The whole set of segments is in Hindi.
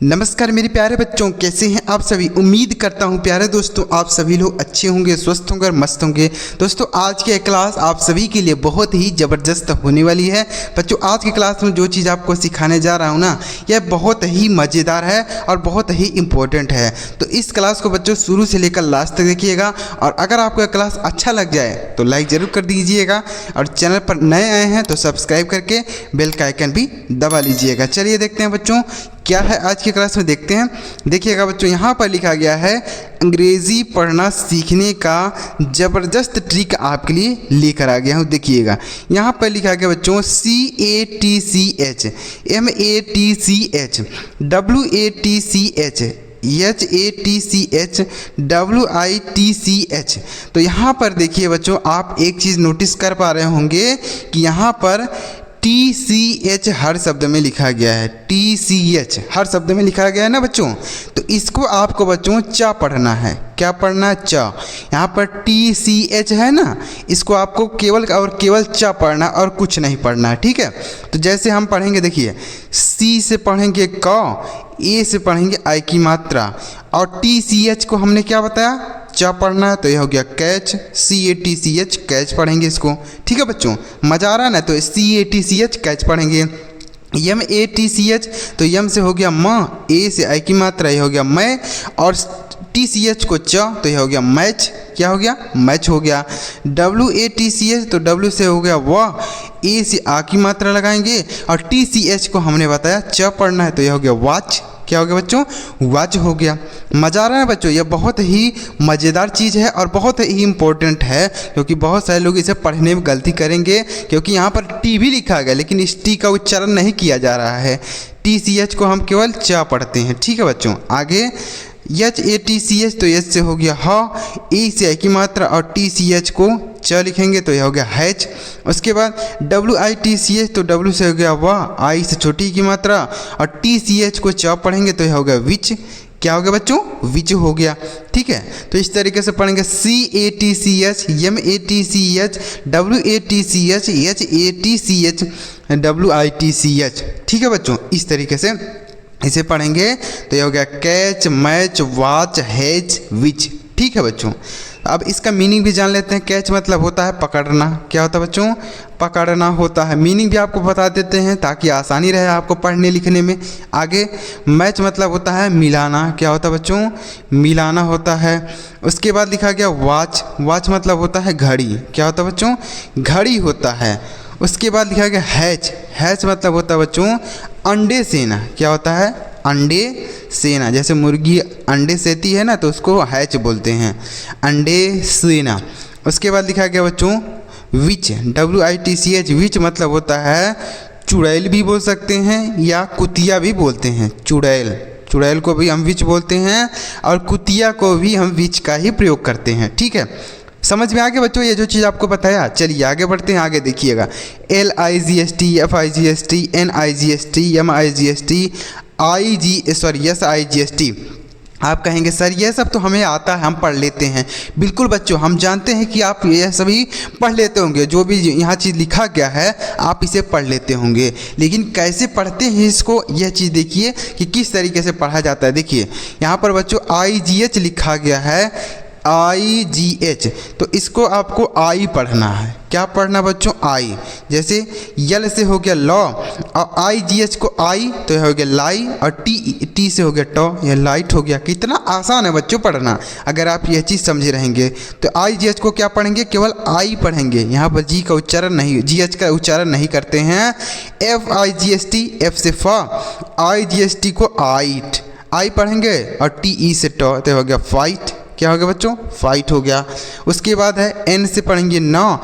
नमस्कार मेरे प्यारे बच्चों, कैसे हैं आप सभी। उम्मीद करता हूं प्यारे दोस्तों आप सभी लोग अच्छे होंगे, स्वस्थ होंगे और मस्त होंगे। दोस्तों आज की क्लास आप सभी के लिए बहुत ही ज़बरदस्त होने वाली है। बच्चों आज की क्लास में जो चीज़ आपको सिखाने जा रहा हूं ना, यह बहुत ही मज़ेदार है और बहुत ही इम्पोर्टेंट है। तो इस क्लास को बच्चों शुरू से लेकर लास्ट तक देखिएगा, और अगर आपको यह क्लास अच्छा लग जाए तो लाइक ज़रूर कर दीजिएगा, और चैनल पर नए आए हैं तो सब्सक्राइब करके बेल का आइकन भी दबा लीजिएगा। चलिए देखते हैं बच्चों क्या है आज की क्लास में, देखते हैं। देखिएगा बच्चों यहाँ पर लिखा गया है अंग्रेज़ी पढ़ना सीखने का ज़बरदस्त ट्रिक आपके लिए लेकर आ गया हूँ। देखिएगा यहाँ पर लिखा गया बच्चों CATCH MATCH WATCH HATCH WITCH। तो यहाँ पर देखिए बच्चों आप एक चीज़ नोटिस कर पा रहे होंगे कि यहाँ पर TCH हर शब्द में लिखा गया है। TCH हर शब्द में लिखा गया है ना बच्चों। तो इसको आपको बच्चों चा पढ़ना है। क्या पढ़ना है? चा। यहाँ पर TCH है ना, इसको आपको केवल और केवल चा पढ़ना और कुछ नहीं पढ़ना है, ठीक है। तो जैसे हम पढ़ेंगे, देखिए C से पढ़ेंगे क, A से पढ़ेंगे आई की मात्रा, और TCH को हमने क्या बताया? चा पढ़ना है। तो यह हो गया कैच, CATCH कैच पढ़ेंगे इसको, ठीक है बच्चों। मज़ा आ रहा है ना। तो CATCH कैच पढ़ेंगे। MATCH तो यम से हो गया माँ, A से आई की मात्रा, यह हो गया मैं, और TCH को च तो यह हो गया मैच। क्या हो गया? मैच हो गया। WATCH तो W से हो गया वाह, A से आ की मात्रा लगाएंगे, और TCH को हमने बताया च पढ़ना है, तो यह हो गया वॉच। क्या हो गया बच्चों? वॉच हो गया। मज़ा आ रहा है बच्चों। यह बहुत ही मज़ेदार चीज़ है और बहुत ही इम्पोर्टेंट है, क्योंकि बहुत सारे लोग इसे पढ़ने में गलती करेंगे, क्योंकि यहाँ पर टी भी लिखा गया लेकिन इस टी का उच्चारण नहीं किया जा रहा है। TCH को हम केवल चा पढ़ते हैं, ठीक है बच्चों। आगे HATCH तो एच से हो गया ह, E से आई की मात्रा, और TCH को च लिखेंगे तो यह हो गया हैच। उसके बाद WITCH तो W से हो गया वाह, आई से छोटी की मात्रा, और TCH को च पढ़ेंगे तो यह हो गया विच। क्या हो गया बच्चों? विच हो गया, ठीक है। तो इस तरीके से पढ़ेंगे CATCH MATCH WATCH HATCH WITCH, ठीक है बच्चों। इस तरीके से इसे पढ़ेंगे तो यह हो गया कैच, मैच, वॉच, हैच, विच, ठीक है बच्चों। अब इसका मीनिंग भी जान लेते हैं। कैच मतलब होता है पकड़ना। क्या होता है बच्चों? पकड़ना होता है। मीनिंग भी आपको बता देते हैं ताकि आसानी रहे आपको पढ़ने लिखने में। आगे मैच मतलब होता है मिलाना। क्या होता है बच्चों? मिलाना होता है। उसके बाद लिखा गया वॉच। वॉच मतलब होता है घड़ी। क्या होता है बच्चों? घड़ी होता है। उसके बाद लिखा गया हैच। हैच मतलब होता है बच्चों अंडे सेना। क्या होता है? अंडे सेना। जैसे मुर्गी अंडे सेती है ना, तो उसको हैच बोलते हैं, अंडे सेना। उसके बाद लिखा गया बच्चों विच, WITCH। विच मतलब होता है चुड़ैल भी बोल सकते हैं या कुतिया भी बोलते हैं। चुड़ैल, चुड़ैल को भी हम विच बोलते हैं, और कुतिया को भी हम विच का ही प्रयोग करते हैं, ठीक है। समझ में आ गया बच्चों ये जो चीज़ आपको बताया। चलिए आगे बढ़ते हैं। आगे देखिएगा LIGST FIGST NIGST MIGST SIGST। आप कहेंगे सर ये सब तो हमें आता है, हम पढ़ लेते हैं। बिल्कुल बच्चों, हम जानते हैं कि आप ये सभी पढ़ लेते होंगे। जो भी यहाँ चीज़ लिखा गया है आप इसे पढ़ लेते होंगे, लेकिन कैसे पढ़ते हैं इसको, यह चीज़ देखिए कि किस तरीके से पढ़ा जाता है। देखिए यहाँ पर बच्चों IGH लिखा गया है, IGH, तो इसको आपको आई पढ़ना है। क्या पढ़ना बच्चों? आई। जैसे यल से हो गया लॉ, और IGH को आई तो यह हो गया लाई, और टी से हो गया टॉ, यह लाइट हो गया। कितना आसान है बच्चों पढ़ना अगर आप यह चीज़ समझे रहेंगे। तो IGH को क्या पढ़ेंगे? केवल आई पढ़ेंगे। यहाँ पर जी का उच्चारण नहीं, GH का उच्चारण नहीं करते हैं। FIGST, F से फा, IGST को आइट, आई पढ़ेंगे, और TE से टॉ तो हो गया फाइट। क्या हो गया बच्चों? फाइट हो गया। उसके बाद है N से पढ़ेंगे ना,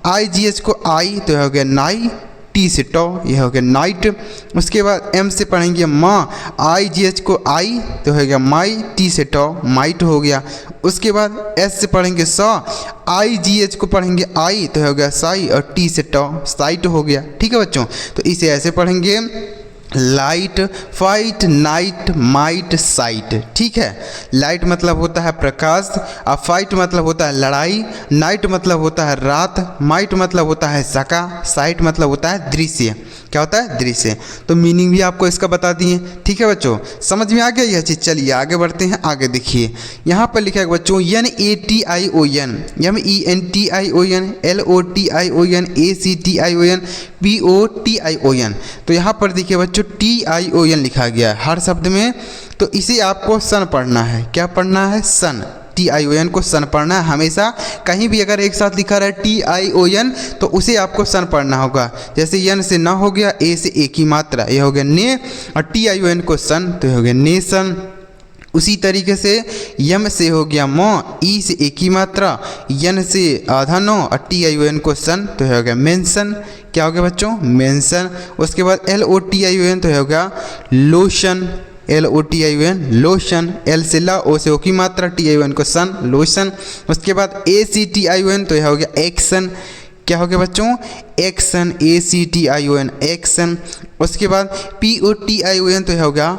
IGH को आई तो हो गया नाई, T से टॉ, यह हो गया नाइट। उसके बाद M से पढ़ेंगे माँ, IGH को आई तो हो गया माई, T से टॉ, माइट हो गया। उसके बाद S से पढ़ेंगे सा, IGH को पढ़ेंगे आई तो हो गया साई, और T से टॉ, साइट हो गया, ठीक है बच्चों। तो इसे ऐसे पढ़ेंगे। Light, fight, night, might, site. ठीक है, लाइट मतलब होता है प्रकाश, और फाइट मतलब होता है लड़ाई, नाइट मतलब होता है रात, माइट मतलब होता है सका, साइट मतलब होता है दृश्य। क्या होता है? दृश्य। तो मीनिंग भी आपको इसका बता दिए। ठीक है बच्चों, समझ में आ गया यह चीज़। चलिए आगे बढ़ते हैं। आगे देखिए यहाँ पर लिखा है बच्चों NATION, MENTION, LOTION, ACTION, POTION। तो यहाँ पर देखिए बच्चों TION लिखा गया है हर शब्द में, तो इसे आपको सन पढ़ना है। क्या पढ़ना है? सन। TION को सन पढ़ना है हमेशा। कहीं भी अगर एक साथ लिखा रहा है TION तो उसे आपको सन पढ़ना होगा। जैसे यन से ना हो गया, ए से एक ही मात्रा, यह हो गया ने, और TION को सन तो हो गया नेशन। उसी तरीके से यम से हो गया मो, ई से एक ही मात्रा, यन से आधा नो, और TION को सन तो हो गया मेंशन। क्या हो गया बच्चों? मेंशन। उसके बाद LOTION तो हो गया लोशन, LOTION लोशन, एल से ला, ओ से ओ की मात्रा, TION को सन लोशन। उसके बाद ACTION तो यह हो गया एक्शन। क्या हो गया बच्चों? Action, ACTION action. उसके बाद POTION तो यह हो गया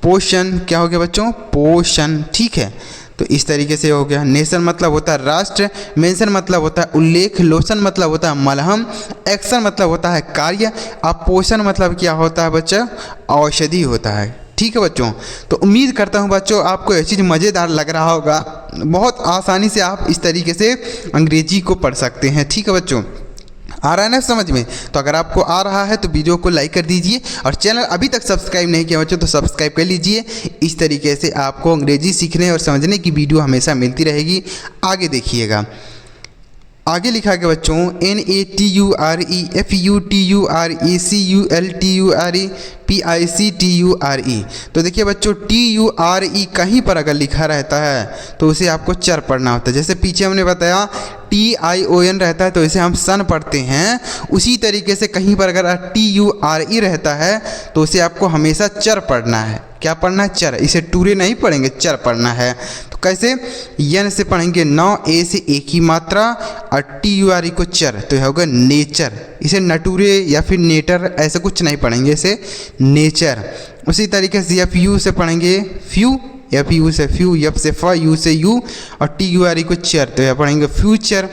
पोषण। क्या हो गया बच्चों? पोषण। ठीक है, तो इस तरीके से हो गया। नेशन मतलब होता है राष्ट्र, मेंशन मतलब होता है उल्लेख, लोशन मतलब होता है मलहम, एक्शन मतलब होता है कार्य, और पोषण मतलब क्या होता है बच्चा? औषधि होता है। ठीक है बच्चों, तो उम्मीद करता हूँ बच्चों आपको यह चीज़ मज़ेदार लग रहा होगा। बहुत आसानी से आप इस तरीके से अंग्रेजी को पढ़ सकते हैं। ठीक है बच्चों, आ रहा है ना समझ में? तो अगर आपको आ रहा है तो वीडियो को लाइक कर दीजिए, और चैनल अभी तक सब्सक्राइब नहीं किया बच्चों तो सब्सक्राइब कर लीजिए। इस तरीके से आपको अंग्रेजी सीखने और समझने की वीडियो हमेशा मिलती रहेगी। आगे देखिएगा, आगे लिखा गया बच्चों NATURE, FUTURE, CULTURE, PICTURE। तो देखिए बच्चों TURE कहीं पर अगर लिखा रहता है तो उसे आपको चर पढ़ना होता है। जैसे पीछे हमने बताया TION रहता है तो इसे हम सन पढ़ते हैं, उसी तरीके से कहीं पर अगर TURE रहता है तो उसे आपको हमेशा चर पढ़ना है। क्या पढ़ना है? चर। इसे टूरे नहीं पढ़ेंगे, चर पढ़ना है। तो कैसे? यन से पढ़ेंगे नौ, ए से एक ही मात्रा, और TURE को चर तो यह होगा नेचर। इसे नटूरे या फिर नेटर ऐसा कुछ नहीं पढ़ेंगे, इसे नेचर। उसी तरीके से FU से पढ़ेंगे फ्यू, FU से फ्यू, यप से फ, यू से यू, और TURE को चर तो यह पढ़ेंगे फ्यूचर।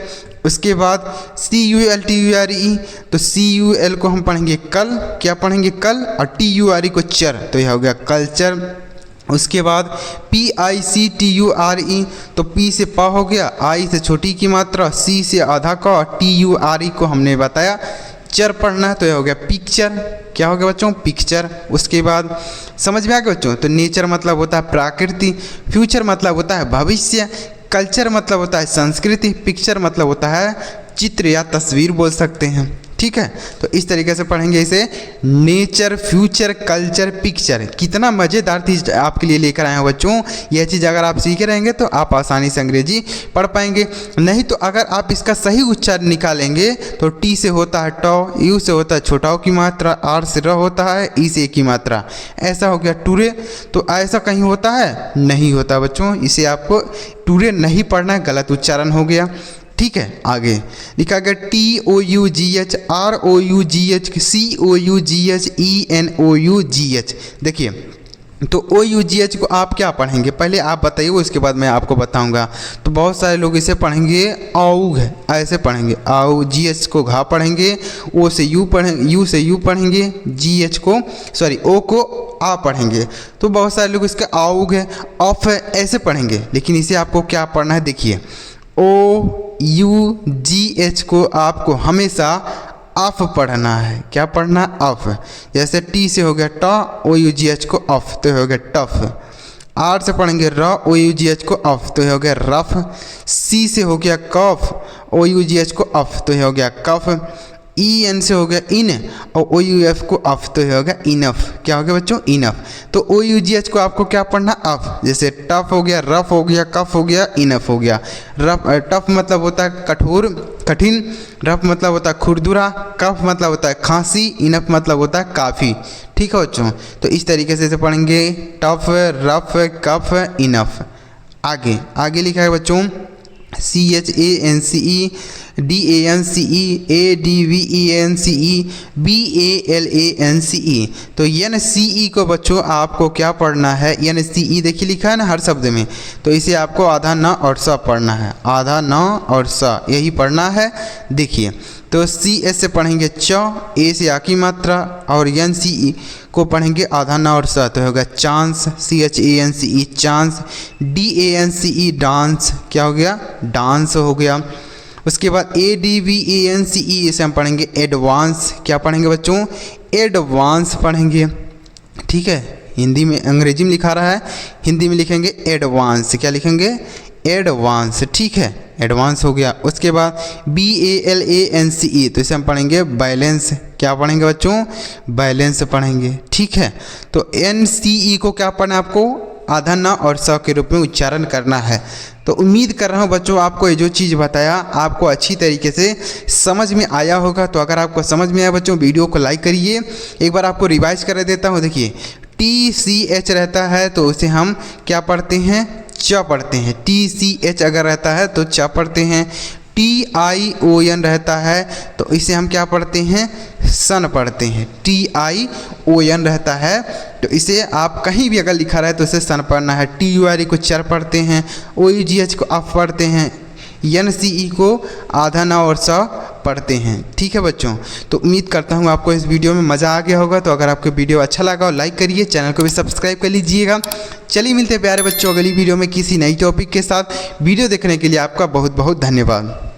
उसके बाद CULTURE, तो CUL को हम पढ़ेंगे कल। क्या पढ़ेंगे? कल, और TURE को चर तो यह हो गया कल्चर। उसके बाद PICTURE, तो P से प हो गया, I से छोटी की मात्रा, C से आधा का, और TURE को हमने बताया चर पढ़ना है तो यह हो गया पिक्चर। क्या हो गया बच्चों? पिक्चर। उसके बाद समझ में आ गया बच्चों? तो नेचर मतलब होता है प्रकृति, फ्यूचर मतलब होता है भविष्य, कल्चर मतलब होता है संस्कृति, पिक्चर मतलब होता है चित्र या तस्वीर बोल सकते हैं। ठीक है, तो इस तरीके से पढ़ेंगे इसे नेचर, फ्यूचर, कल्चर, पिक्चर। कितना मज़ेदार चीज़ आपके लिए लेकर आए हैं बच्चों। यह चीज़ अगर आप सीखे रहेंगे तो आप आसानी से अंग्रेजी पढ़ पाएंगे। नहीं तो अगर आप इसका सही उच्चारण निकालेंगे तो T से होता है ट, U से होता है छोटा की मात्रा, R से र होता है, E से एक ही मात्रा, ऐसा हो गया टूरे। तो ऐसा कहीं होता है? नहीं होता बच्चों। इसे आपको टूरे नहीं पढ़ना है, गलत उच्चारण हो गया। ठीक है, आगे लिखा गया TOUGH, ROUGH, COUGH, ENOUGH। देखिए तो OUGH को आप क्या पढ़ेंगे पहले आप बताइए, उसके बाद मैं आपको बताऊंगा। तो बहुत सारे लोग इसे पढ़ेंगे औघ, ऐसे पढ़ेंगे औ, GH को घा पढ़ेंगे, O से U पढ़ेंगे, U से U पढ़ेंगे, GH को O को आ पढ़ेंगे। तो बहुत सारे लोग इसका औघ है, ऑफ है, ऐसे पढ़ेंगे। लेकिन इसे आपको क्या पढ़ना है? देखिए OUGH को आपको हमेशा अफ पढ़ना है। क्या पढ़ना? अफ। जैसे T से हो गया ट, OUGH को अफ तो हो गया टफ। R से पढ़ेंगे र, OUGH को अफ तो हो गया रफ। C से हो गया कफ, OUGH को अफ तो हो गया कफ। EN से हो गया इन, और OUF को अफ तो हो गया इनफ। क्या हो गया बच्चों? इनफ। तो OUGH को आपको क्या पढ़ना? अफ। जैसे टफ हो गया, रफ हो गया, कफ हो गया, इनफ हो गया। रफ, टफ मतलब होता है कठोर, कठिन, रफ मतलब होता है खुरदुरा, कफ मतलब होता है खांसी, इनफ मतलब होता है काफ़ी। ठीक है बच्चों, तो इस तरीके से पढ़ेंगे टफ, रफ, कफ, इनफ। आगे लिखा है बच्चों CHANCE, DANCE, ADVENCE, BALANCE। तो NCE को बच्चों आपको क्या पढ़ना है, NCE देखिए लिखा है ना हर शब्द में, तो इसे आपको आधा न और स पढ़ना है, आधा न और स यही पढ़ना है। देखिए तो CS से पढ़ेंगे च, A से आ की मात्रा, और NCE को पढ़ेंगे आधा न और स, तो होगा chance, CHANCE chance, DANCE dance, क्या हो गया, डांस हो गया। उसके बाद ADVANCE इसे हम पढ़ेंगे एडवांस, क्या पढ़ेंगे बच्चों, एडवांस पढ़ेंगे। ठीक है, हिंदी में, अंग्रेजी में लिखा रहा है, हिंदी में लिखेंगे एडवांस, क्या लिखेंगे, एडवांस। ठीक है, एडवांस हो गया। उसके बाद BALANCE तो इसे हम पढ़ेंगे बैलेंस, क्या पढ़ेंगे बच्चों, बैलेंस पढ़ेंगे। ठीक है, तो NCE को क्या पढ़ना है आपको, आधा न और स के रूप में उच्चारण करना है। तो उम्मीद कर रहा हूँ बच्चों आपको ये जो चीज़ बताया आपको अच्छी तरीके से समझ में आया होगा। तो अगर आपको समझ में आया बच्चों, वीडियो को लाइक करिए। एक बार आपको रिवाइज कर देता हूँ। देखिए TCH रहता है तो उसे हम क्या पढ़ते हैं, च पढ़ते हैं। TCH अगर रहता है तो च पढ़ते हैं। TION रहता है तो इसे हम क्या पढ़ते हैं, सन पढ़ते हैं। TION रहता है तो इसे आप कहीं भी अगर लिखा रहे तो इसे सन पढ़ना है। TURE को चर पढ़ते हैं। OEGH को अफ पढ़ते हैं। NCE को आधा न और स पढ़ते हैं। ठीक है बच्चों, तो उम्मीद करता हूँ आपको इस वीडियो में मज़ा आ गया होगा। तो अगर आपको वीडियो अच्छा लगा हो लाइक करिए, चैनल को भी सब्सक्राइब कर लीजिएगा। चलिए मिलते हैं प्यारे बच्चों अगली वीडियो में किसी नई टॉपिक के साथ। वीडियो देखने के लिए आपका बहुत बहुत धन्यवाद।